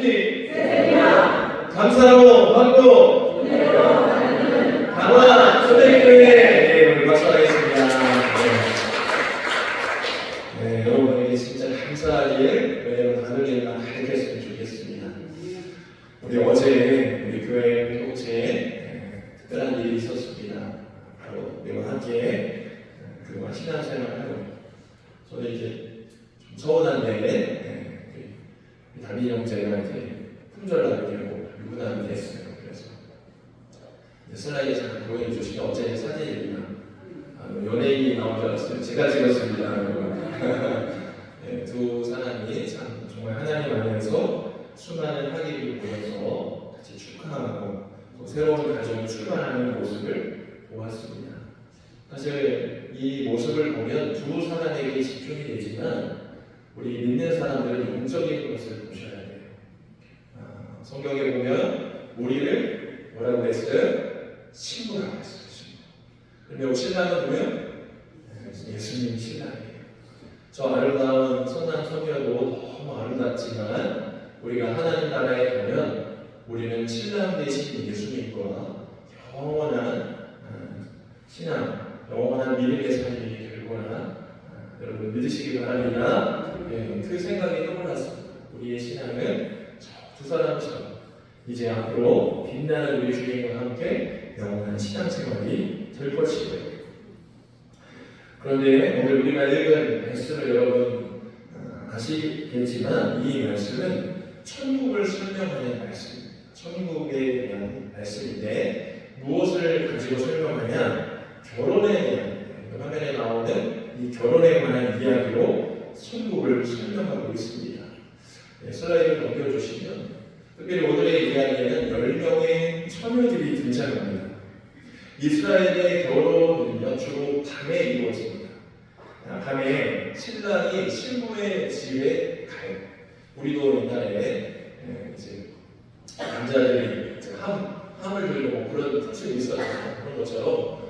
특히 감사로 받고 강화 초대교회 우리 박수하겠습니다. 네, 여러분에게 진짜 감사하길 왜냐면 다들 일만 가득했으면 좋겠습니다. 우리 어제 우리 교회 공동체에 특별한 일이 있었습니다. 바로 우리와 함께 그동안 신앙생활하고 저는 이제 좀 서운한데 담임 형제가 이제 품절나게 되고 유부남이 됐어요. 그래서 슬라이드 잠깐 보여주시면 어제 사진입니다. 연예인이 나온 줄 알았어요. 제가 찍었습니다. 네, 두 사람이 참 정말 하나님 안에서 수많은 학위를 보여서 같이 축하하고 또 새로운 가정을 출발하는 모습을 보았습니다. 사실 이 모습을 보면 두 사람에게 집중이 되지만 우리 믿는 사람들은 영적인 것을 보셔야 돼요. 성경에 보면 우리를 뭐라고 했어요? 신부라고 했어요. 그러면 신랑을 보면 예수님 신랑이에요. 저 아름다운 선남 선녀도 너무 아름답지만 우리가 하나님 나라에 가면 우리는 신랑 대신 예수님과 영원한 신앙, 영원한 믿음의 삶이 될 거나 여러분 믿으시기 바랍니다. 그 생각이 떠올랐습니다. 우리의 신앙은 두 사람처럼 이제 앞으로 빛나는 우리 주님과 함께 영원한 신앙생활이 될 것이고요. 그런데 오늘 우리가 읽은 말씀을 여러분 아시겠지만 이 말씀은 천국을 설명하는 말씀입니다. 천국에 대한 말씀인데 무엇을 가지고 설명하냐? 결혼에 대한 화면에 나오는 이 결혼에 관한 이야기로 천국을 설명하고 있습니다. 슬라이드를 넘겨주시면 특별히 오늘의 이야기에는 10명의 처녀들이 등장합니다. 이스라엘의 결혼은요 주로 밤에 이루어집니다. 밤에 신랑이 신부의 집에 가요. 우리도 옛날에 이제 남자들이 함을 들고 그런 특징이 있었죠. 그런 것처럼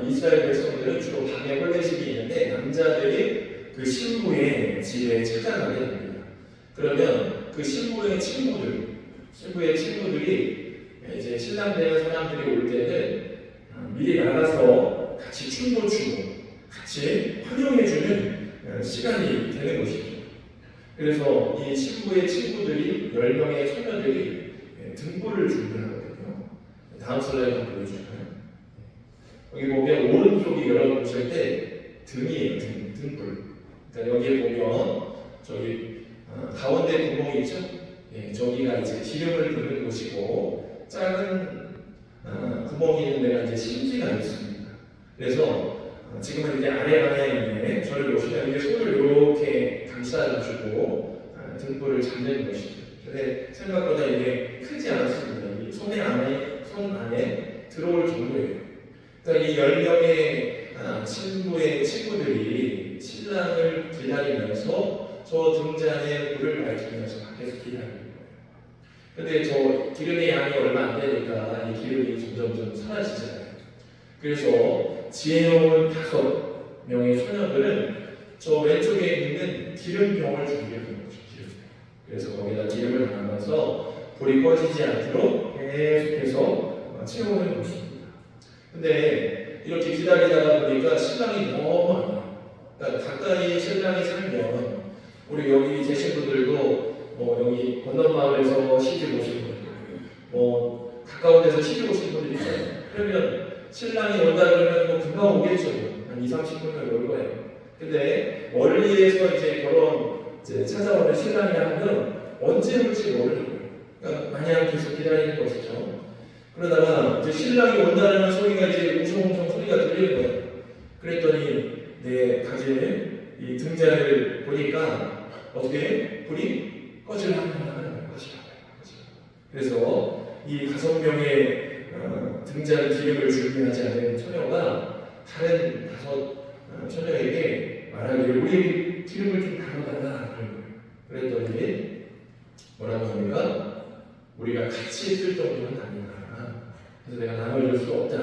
이스라엘 백성들은 주로 밤에 혼례식이 있는데 남자들이 그 신부의 집에 찾아가게 됩니다. 그러면 그 신부의 친구들이 이제 신랑 되는 사람들이 올 때는 미리 나가서 같이 춤도 추고 같이 환영해주는 시간이 되는 것이죠. 그래서 이 신부의 친구들이 10명의 처녀들이 등불을 준비하거든요. 다음 슬라이드 보여주실까요? 여기 보면 오른쪽이 여러분 보실 때 등이에요. 등불. 그러니까 여기에 보면 저기 가운데 구멍이 있죠? 저기가 이제 기름을 부는 곳이고 작은 구멍이 있는 데가 이제 심지가 있습니다. 그래서 지금은 이제 아래 방향인데 저를 보시면 이게 손을 이렇게 감싸주고 등불을 잡는 것이죠. 근데 생각보다 이게 크지 않습니다. 손 안에 들어올 정도예요. 그러니까 이 10명의 친구의 친구들이 신랑을 기다리면서 저 등잔에 불을 밝히면서 밖에서 기다리는 거예요. 근데 저 기름의 양이 얼마 안 되니까 이 기름이 점점 사라지잖아요. 그래서 지혜로운 5명의 소녀들은 저 왼쪽에 있는 기름병을 준비하는 거죠. 그래서 거기다 기름을 담아서 불이 꺼지지 않도록 계속해서 채우는 것입니다. 근데 이렇게 기다리다가 보니까 신랑이 너무 많아요. 그러니까 가까이 신랑이 살면 우리 여기 계신 분들도 여기 건너마을에서 시집 오신 분들, 가까운 데서 시집 오신 분들이 있어요. 그러면 신랑이 온다 그러면 금방 오겠죠. 한 20-30분이면 올 거예요. 근데 멀리에서 이제 결혼 찾아오는 신랑이 하면 언제 올지 모르는 거예요. 그러니까 마냥 계속 기다리는 것이죠. 그러다가 이제 신랑이 온다는 소리가 이제 웅성웅성 소리가 들리는 거예요. 그랬더니 내 가지에 이 등잔을 보니까 어떻게 불이 꺼질랑하는 것이야. 그래서 이 5명의 등잔 기름을 준비하지 않은 처녀가 다른 5 처녀에게 말하기를 우리 기름을 좀 나눠달라 그런 거예요. 그랬더니 뭐라고 합니까? 우리가 같이 쓸 정도는 아니다. 그래서 내가 나눠줄 수 없다.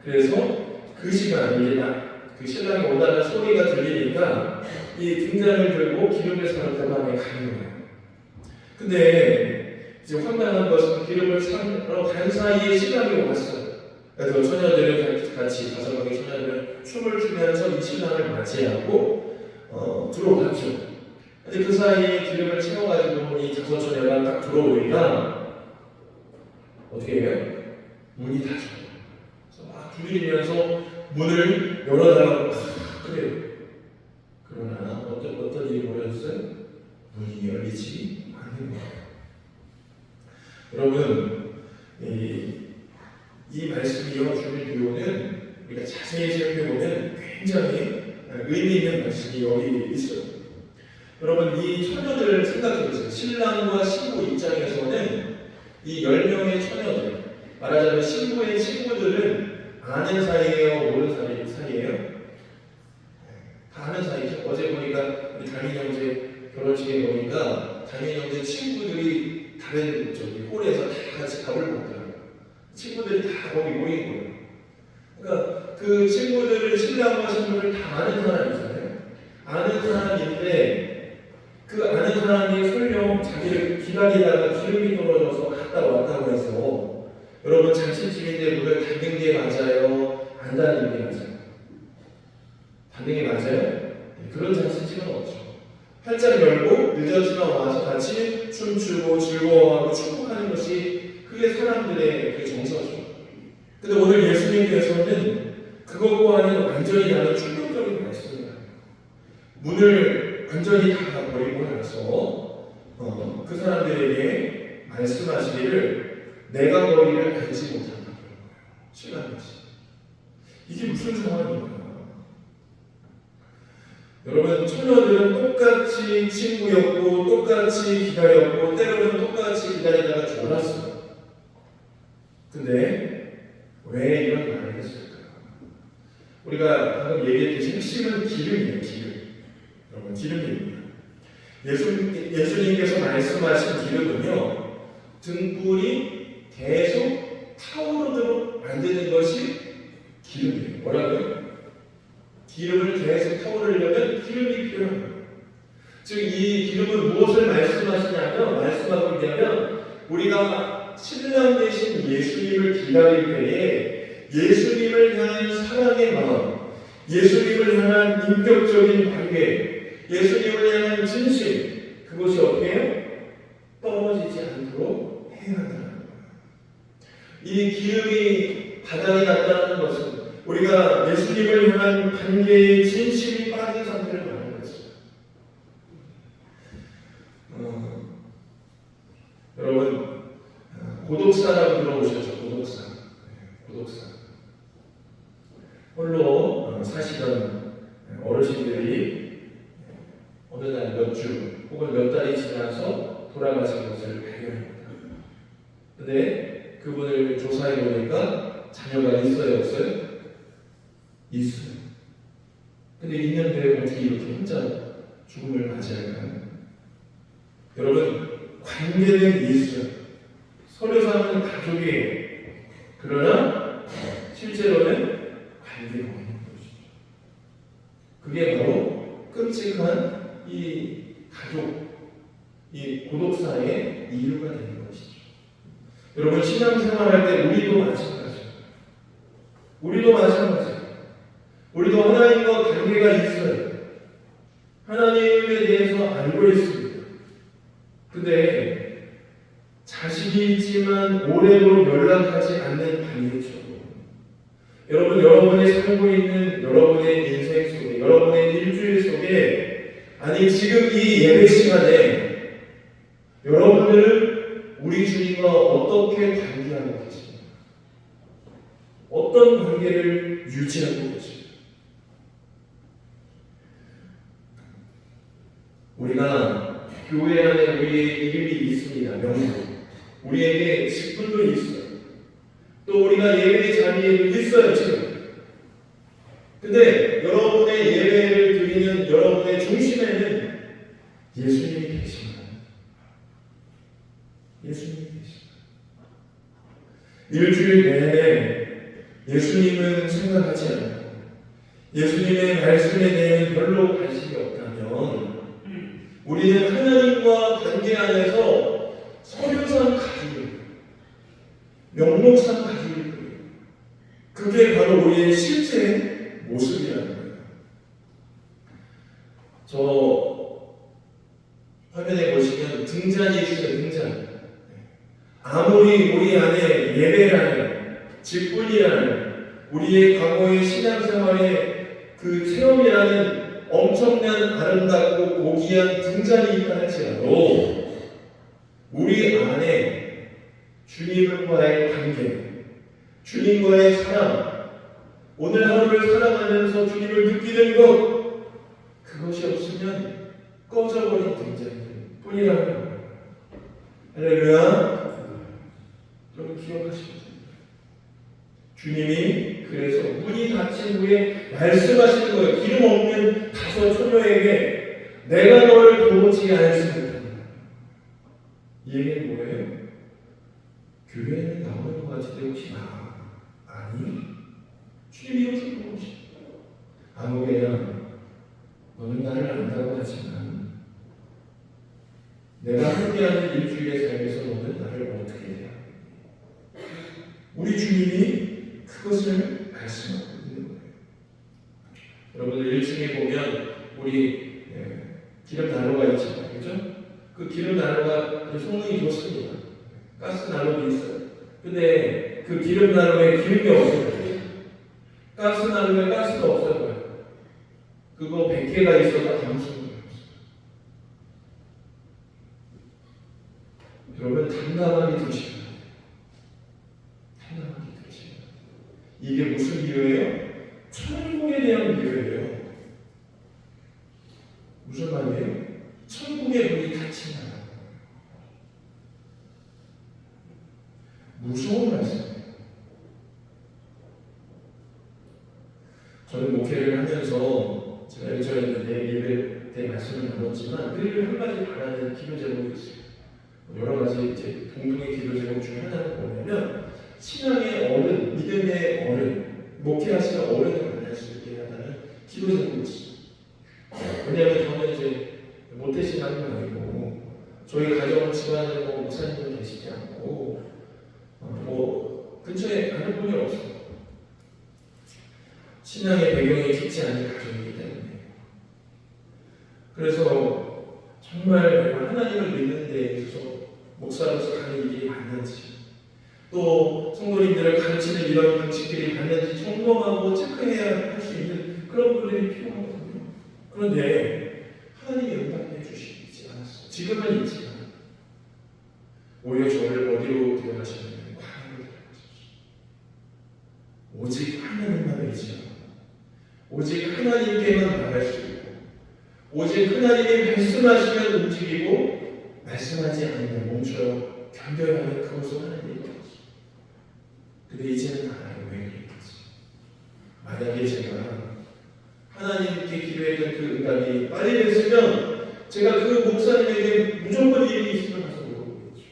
그래서 그 시간에 그 신랑이 온다는 소리가 들리니까 이 등잔을 들고 기름을 사러 그 밤에 가는 거예요. 근데 이제 황당한 것은 기름을 사러 간 사이에 신랑이 왔어요. 그래서 처녀들은 같이 가서방의 처녀들은 춤을 추면서 이 신랑을 맞이하고 들어왔죠. 근데 그 사이에 기름을 채워가지고 이 다섯 처녀가 딱 들어오니까 어떻게 해요? 문이 닫혀요. 그래서 막 두드리면서 문을 열어달라고 그래요. 그러나 어떤 일이 벌어졌어요? 문이 열리지 않는 거예요. 여러분, 이 말씀이요 주는 교훈은 우리가 자세히 생각해보면 굉장히 의미 있는 말씀이 여기 있어요. 여러분, 이 처녀들을 생각해보세요. 신랑과 신부 입장에서는 이 10명의 처녀들, 말하자면 신부의 친구들은 아는 사이예요? 모르는 사이예요? 다 아는 사이죠. 어제 보니까 우리 담임 형제 결혼식에 보니까 담임 형제 친구들이 다른 홀에서 다 같이 밥을 먹더라고요. 친구들이 다 거기 모인 거예요. 그러니까 그 친구들을 신랑과 신부를 다 아는 사람이잖아요. 아는 사람인데 그 아는 사람이 설령 자기를 기다리다가 기름이 떨어져서 갔다 왔다고 해서 여러분 잔치집인데 문을 닫는 게 맞아요? 안 닫는 게 맞아요? 닫는 게 맞아요? 네, 그런 잔치집은 없죠. 활짝 열고 늦었지만 와서 같이 춤추고 즐거워하고 축복하는 것이 그게 사람들의 그 정서죠. 근데 오늘 예수님께서는 그것과는 완전히 다른 충격적인 말씀을 해요. 문을 완전히 다 버리고 나서 그 사람들에게 말씀하시기를 내가 너희를 알지 못한다. 실감이지. 이게 무슨 상황인가? 여러분, 처녀들은 똑같이 친구였고 똑같이 기다렸고 때로는 똑같이 기다리다가 졸았어요. 근데 왜 이런 말을 했을까요? 우리가 방금 얘기했듯이 핵심은 기름이에요. 기름. 여러분, 기름입니다. 예수님께서 말씀하신 기름은요, 등불이 계속 타오르도록 만드는 것이 기름이에요. 뭐라고요? 기름을 계속 타오르려면 기름이 필요한 거예요. 즉, 이 기름은 무엇을 말씀하고 있냐면, 우리가 신랑 되신 예수님을 기다릴 때에 예수님을 향한 사랑의 마음, 예수님을 향한 인격적인 관계, 예수님을 향한 진심, 그것이 어떻게 해요? 떨어지지 않도록 해야 한다는 거예요. 이 기름이 바닥이 났다는 것은 우리가 예수님을 향한 관계의 진심이 빠진 상태를 말하는 것입니다. 여러분, 고독사라고 들어보셨죠? 고독사. 홀로 사시던 어르신들이 어느 날 몇 주 혹은 몇 달이 지나서 돌아가신 것을 발견합니다. 근데 그분을 조사해 보니까 자녀가 있어요, 없어요? 있어요. 근데 있는데 어떻게 이렇게 혼자 죽음을 맞이할까요? 여러분, 관계는 있어요. 서로 사는 가족이에요. 그러나 실제로는 관계가 없는 것이죠. 그게 바로 끔찍한 이 가족, 이 고독사의 이유가 되는 것이죠. 여러분, 신앙생활할 때 우리도 마찬가지예요. 우리도 하나님과 관계가 있어요. 하나님에 대해서 알고 있습니다. 근데 자식이 있지만 오래도록 연락하지 않는 관계죠. 여러분, 여러분이 살고 있는 여러분의 인생 속에, 여러분의 일주일 속에, 아니 지금 이 예배 시간에 여러분들은 우리 주님과 어떻게 관계하고 계십니까? 어떤 관계를 유지하고 계십니까? 우리가 교회 안에 우리의 이름이 있습니다. 명부. 우리에게 직분도 있어요. 또 우리가 예배 자리에 있어요, 지금. 근데 여러분의 예배를 드리는 여러분의 중심에는 예수님이 계십니다. 예수님이 계십니다. 일주일 내내 예수님은 생각하지 않고 예수님의 말씀에 대해 별로 관심이 없다면 우리는 하나님과 관계 안에서 명목상 가지고 있는 거예요. 그게 바로 우리의 실제 모습이라는 거예요. 저 화면에 보시면 등잔이 있어요. 등잔. 아무리 우리 안에 예배라는 직분이라는 우리의 과거의 신앙생활의 그 체험이라는 엄청난 아름답고 고귀한 등잔이 있다 할지라도 우리 안에 주님과의 관계, 주님과의 사랑, 오늘 하루를 살아가면서 주님을 느끼는 것, 그것이 없으면 꺼져버린 등잔일 뿐이라는 거예요. 할렐루야. 여러분 기억하시면 됩니다. 주님이 그래서 문이 닫힌 후에 말씀하시는 거예요. 기름 없는 다섯 처녀에게 내가 너를 도무지 알지 못한다. 이 얘기는 뭐예요? 교회에 나오는 것 같은데 혹시 나? 아니, 주님이 어떻게 보시죠? 아무개야, 너는 나를 안다고 하지만 내가 함께하는 일주일의 삶에서 너는 나를 어떻게 해야? 우리 주님이 그것을 말씀하고 있는 거예요. 여러분들 1층에 보면 우리 기름 난로가 있잖아요. 그죠? 그 기름 난로가 성능이 좋습니다. 가스 난로도 있어요. 근데 그 기름 난로에 기름이 없어요. 가스 난로에 가스가 없어요. 그거 100개가 있어도 아무 소용이 없어요. 여러분 담담하게 두시면 이게 무슨 비유예요? 천국에 대한 비유예요. 무슨 말이에요? 천국의 문이 닫힌다. 무서운 말씀이에요. 저는 목회를 하면서 제가 예전에 예배 때 말씀을 나눴지만 늘 한 가지 바라는 기도 제목이 있어요. 여러 가지 이제 공동의 기도 제목 중에 하나는 뭐냐면 신앙의 어른, 믿음의 어른, 목회하시는 어른을 만날 수 있게 하다는 기도 제목이 있습니다. 왜냐하면 저는 이제 모태신앙은 아니고 저희 가정 집안에 목사님도 계시지 않고 근처에 가는 분이 없어요. 신앙의 배경이 깊지 않은 가정이기 때문에. 그래서 정말 하나님을 믿는 데 있어서 목사로서 가는 일이 맞는지 또 성도님들을 가르치는 이런 방식들이 맞는지 점검하고 체크해야 할 수 있는 그런 분들이 필요하거든요. 그런데 하나님이 응답해 주시지 않았어요. 지금은 있지만 오히려 저를 어디로 데려가시냐면 광야로 데려가셨어요. 오직 하나님만 의지하고 오직 하나님께만 나갈 수 있고 오직 하나님이 말씀하시면 움직이고 말씀하지 않으면 멈춰요. 견뎌야 하는 그것을 하나님이 이루었어요. 근데 이제는 알아요. 왜 그랬지? 만약에 제가 하나님께 기도했던 그 응답이 빨리 됐으면 제가 그 목사님에게 무조건 일이 있으면 가서 물어보겠죠.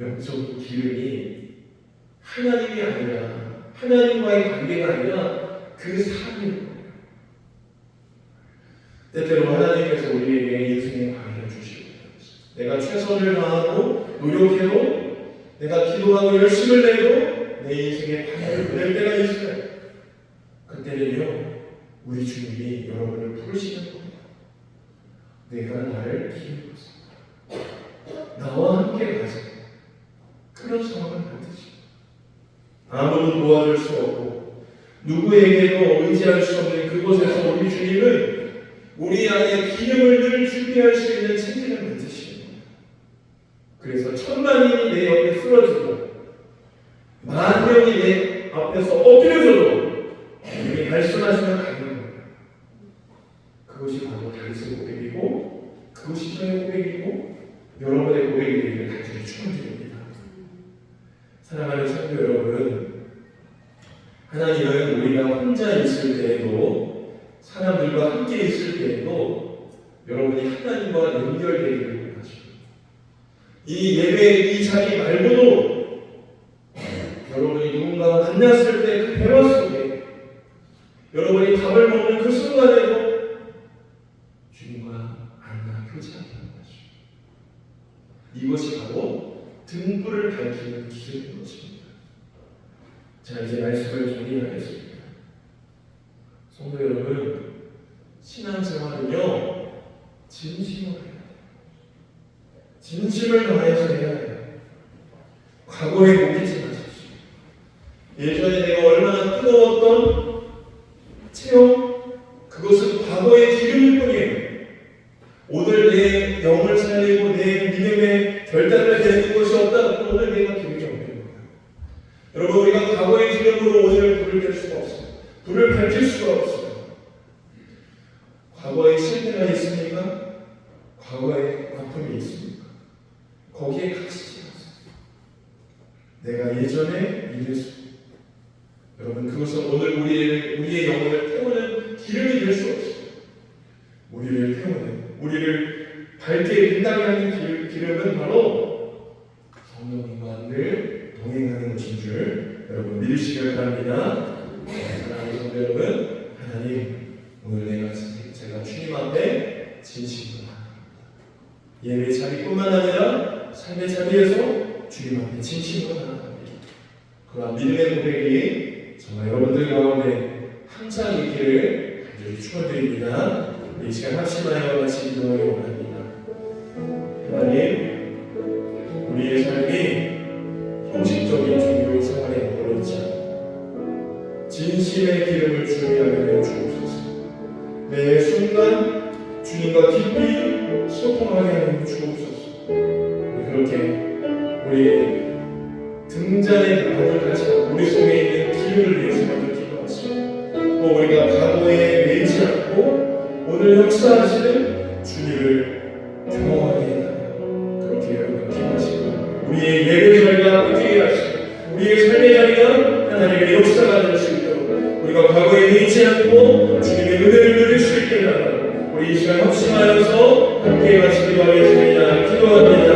영적인 기름이 하나님이 아니라 하나님과의 관계가 아니라 그 삶인 거예요. 때때로 하나님께서 우리에게 인생의 방해를 주시고 내가 최선을 다하고 노력해도 내가 기도하고 열심을 내도 내 인생의 방해를 보낼 때가 있어요. 그때는요 우리 주님이 여러분을 부르시는 겁니다. 내가 나를 기울였습니다. 나와 함께 가자. 그런 상황을 만드시. 아무도 도와줄 수 없고 누구에게도 의지할 수 없는 그곳에서 우리 주님은 우리 안에 기름을 늘 준비할 수 있는 체질을 만드시는 겁니다. 그래서 천만인이 내 옆에 쓰러지고 만 명이 내 앞에서 엎드려져도 주님이 말씀하시면 가는 겁니다. 그것이 바로 다윗의 고백이고 그것이 저의 고백이고 여러분의 고백이 되기를 간절히 축원드립니다. 사랑하는 성도 여러분, 하나님은 우리가 혼자 있을 때에도 사람들과 함께 있을 때에도 여러분이 하나님과 연결되기를 원하십니다. 이 예배의 이 자리 말고도 여러분이 누군가와 만났을 때 그 대화 속에 여러분이 밥을 먹는 그 순간에도 주님과 만나 교제하는 것입니다. 이것이 바로 등불을 밝히는 기술인 것입니다. 자, 이제 말씀을 정리하겠습니다. 성도 여러분, 신앙생활은요, 진심을 해야 돼요. 진심을 다해서 해야 돼요. 과거에 목이지 마십시오. 예전에 내가 얼마나 뜨거웠던 체험, 그것은 과거의 기름일 뿐이에요. 오늘 내 영을 살리고 내 믿음의 결단을 내는 것이 없다. 오늘 내가 기름이 없는 거예요. 여러분, 우리가 과거의 기름으로 오늘 불을 뗄 수가 없어요. 불을 밝힐 수가 없어요. 과거에 실패가 있습니까? 과거에 아픔이 있습니까? 거기에 갇히지 마세요. 내가 예전에 이랬습니다. 여러분, 그것은 오늘 우리의 영혼을 태우는 기름이 될 수 없어요. 우리를 태우는, 우리를 밝게 빛나게 하는 기름은 바로 성령님과 늘 동행하는 것인 줄 여러분 믿으시길 바랍니다. 사랑하는 성도 여러분, 하나님, 오늘 제가 주님 앞에 진심으로 예배 자리뿐만 아니라 삶의 자리에서 주님 앞에 진심으로 나아갑니다. 그러한 믿음의 고백이 정말 여러분들 가운데 항상 있기를 간절히 축원드립니다. 이 시간 합심하여 같이 기도하기 원합니다. 하나님, 우리의 삶이 형식적인 종교 생활에 머물지 않고 진심의 기름을 준비하게 하여 주옵소서. 매 순간 주님과 깊이 소통하게 하여 주옵소서. 그렇게 우리 등잔의 바늘같이 우리 속에 있는 기름을 위해서 먼저 기도하시고, 또 우리가 과거에 매이지 않고 오늘 역사하시는 주님을 경험하게 해달라요. 그렇게 여러분 기도하시고 우리의 예배 자리가 바뀌게 하시고 우리의 삶의 자리가 하나님의 역사가 될 수 있도록 우리가 과거에 매이지 않고 주님의 은혜를 누릴 수 있게 하라. 우리 이 시간 합심하여서 함께 같이 기도하겠습니다. 기도합니다.